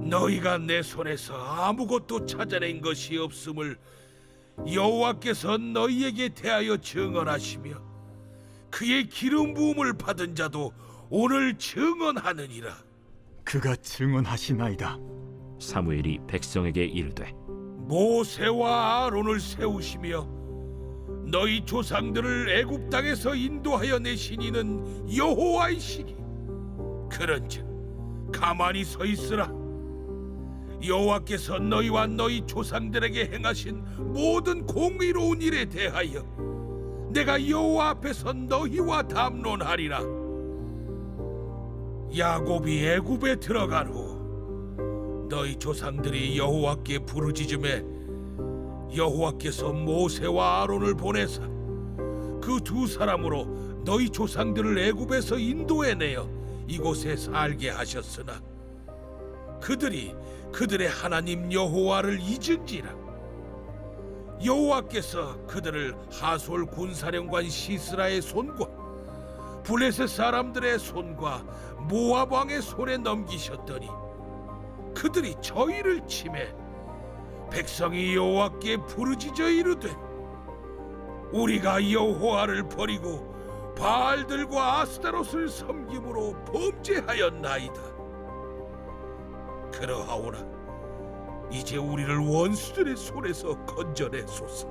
너희가 내 손에서 아무것도 찾아낸 것이 없음을 여호와께서 너희에게 대하여 증언하시며 그의 기름 부음을 받은 자도 오늘 증언하느니라. 그가 증언하시나이다. 사무엘이 백성에게 이르되 모세와 아론을 세우시며 너희 조상들을 애굽 땅에서 인도하여 내신 이는 여호와이시니 그런즉 가만히 서 있으라. 여호와께서 너희와 너희 조상들에게 행하신 모든 공의로운 일에 대하여 내가 여호와 앞에서 너희와 담론하리라. 야곱이 애굽에 들어간 후 너희 조상들이 여호와께 부르짖음에 여호와께서 모세와 아론을 보내사 그 두 사람으로 너희 조상들을 애굽에서 인도해내어 이곳에 살게 하셨으나 그들이 그들의 하나님 여호와를 잊은지라. 여호와께서 그들을 하솔 군사령관 시스라의 손과 블레셋 사람들의 손과 모압 왕의 손에 넘기셨더니 그들이 저희를 치매 백성이 여호와께 부르짖어 이르되 우리가 여호와를 버리고 바알들과 아스타롯을 섬김으로 범죄하였나이다. 그러하오나 이제 우리를 원수들의 손에서 건져내소서.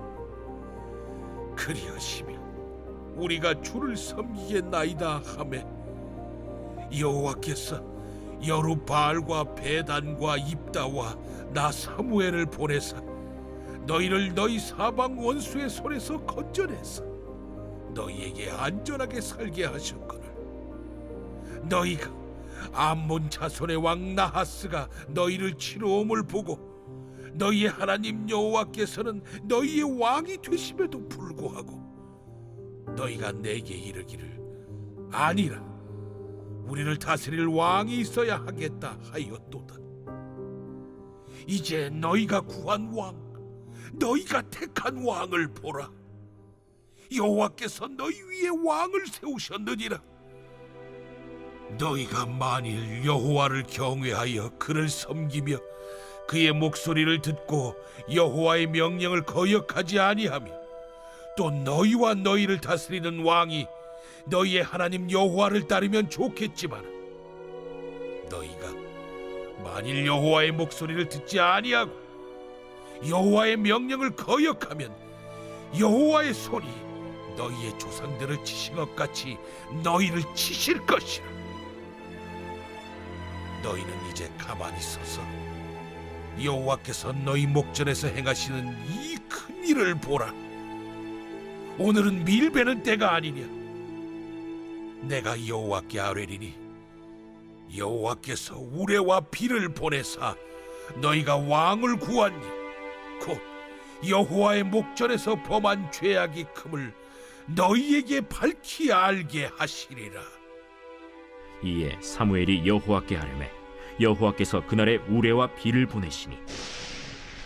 그리하시면 우리가 주를 섬기겠나이다 하매 여호와께서 여룻바알과 베단과 입다와 나 사무엘을 보내사 너희를 너희 사방 원수의 손에서 건져내사 너희에게 안전하게 살게 하셨거늘 너희가 암몬 자손의 왕 나하스가 너희를 치러 옴을 보고 너희의 하나님 여호와께서는 너희의 왕이 되심에도 불구하고 너희가 내게 이르기를 아니라 우리를 다스릴 왕이 있어야 하겠다 하였도다. 이제 너희가 구한 왕, 너희가 택한 왕을 보라. 여호와께서 너희 위에 왕을 세우셨느니라. 너희가 만일 여호와를 경외하여 그를 섬기며 그의 목소리를 듣고 여호와의 명령을 거역하지 아니하며 또 너희와 너희를 다스리는 왕이 너희의 하나님 여호와를 따르면 좋겠지만 너희가 만일 여호와의 목소리를 듣지 아니하고 여호와의 명령을 거역하면 여호와의 손이 너희의 조상들을 치신 것 같이 너희를 치실 것이라. 너희는 이제 가만히 서서 여호와께서 너희 목전에서 행하시는 이 큰 일을 보라. 오늘은 밀베는 때가 아니냐. 내가 여호와께 아뢰리니 여호와께서 우레와 비를 보내사 너희가 왕을 구하니 곧 여호와의 목전에서 범한 죄악이 큼을 너희에게 밝히 알게 하시리라. 이에 사무엘이 여호와께 아뢰매 여호와께서 그날에 우레와 비를 보내시니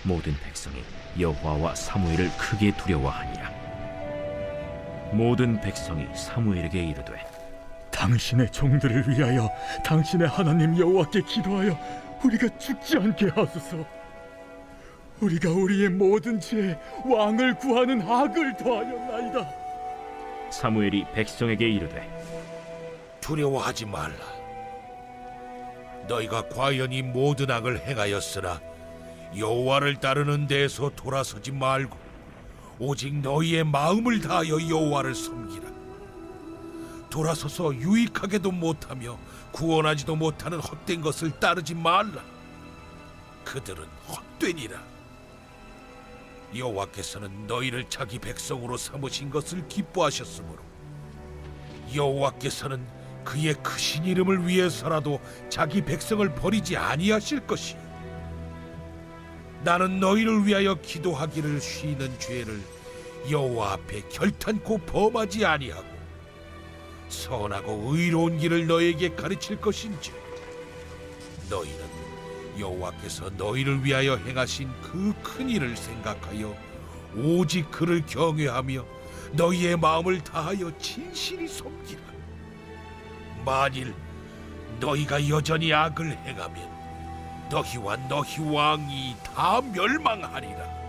모든 백성이 여호와와 사무엘을 크게 두려워하니라. 모든 백성이 사무엘에게 이르되 당신의 종들을 위하여 당신의 하나님 여호와께 기도하여 우리가 죽지 않게 하소서. 우리가 우리의 모든 죄에 왕을 구하는 악을 더하였나이다. 사무엘이 백성에게 이르되 두려워하지 말라. 너희가 과연 이 모든 악을 행하였으나 여호와를 따르는 데에서 돌아서지 말고 오직 너희의 마음을 다하여 여호와를 섬기라. 돌아서서 유익하게도 못하며 구원하지도 못하는 헛된 것을 따르지 말라. 그들은 헛되니라. 여호와께서는 너희를 자기 백성으로 삼으신 것을 기뻐하셨으므로 여호와께서는 그의 크신 이름을 위해서라도 자기 백성을 버리지 아니하실 것이요 나는 너희를 위하여 기도하기를 쉬는 죄를 여호와 앞에 결탄코 범하지 아니하고 선하고 의로운 길을 너희에게 가르칠 것인지 너희는 여호와께서 너희를 위하여 행하신 그 큰 일을 생각하여 오직 그를 경외하며 너희의 마음을 다하여 진실이 섬기라. 만일 너희가 여전히 악을 행하면 너희와 너희 왕이 다 멸망하리라.